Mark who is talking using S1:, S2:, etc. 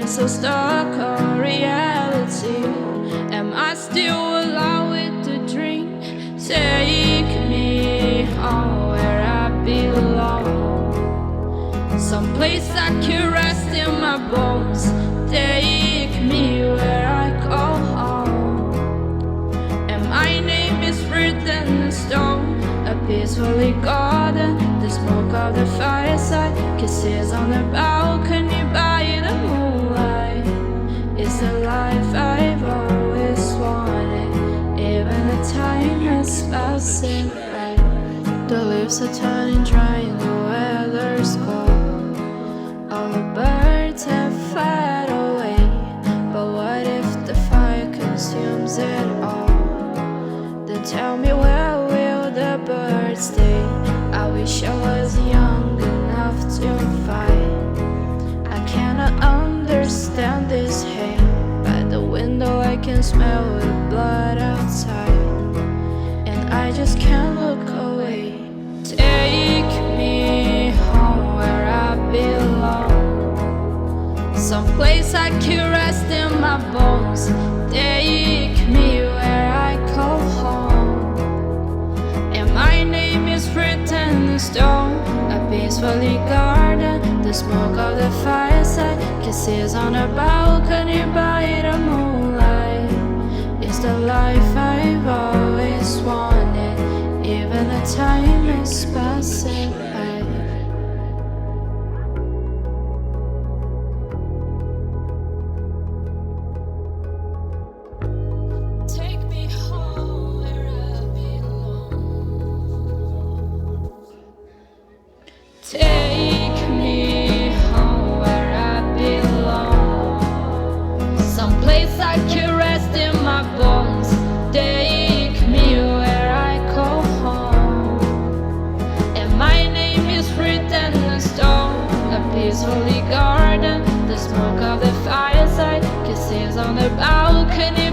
S1: so stuck on reality? Am I still allowed to dream? Take me home where I belong, someplace I can rest in my bones. Take me where I call home, and my name is written in stone. A peacefully garden, the smoke of the fireside, kisses on the balcony by the moonlight. It's the life I've always wanted, even the time has passed by. The leaves are turning dry and the weather's cold. All the birds have fled away, but what if the fire consumes it all? Then tell me, where will the birds stay? I wish I was young enough to fight. I cannot understand this hate. By the window I can smell the blood outside, and I just can't look away. Take me home where I belong, someplace I can rest in my bones. Take me where I call home, and my name is written in stone. A peacefully garden, the smoke of the fireside, kisses on a balcony by the moonlight. It's the life I've always wanted, even the time is passing by. Take me home where I belong. Take me home where I belong, someplace I can rest in my bones. Take me where I call home, and my name is written in stone. A peacefully garden, the smoke of the fireside, kisses on the balcony.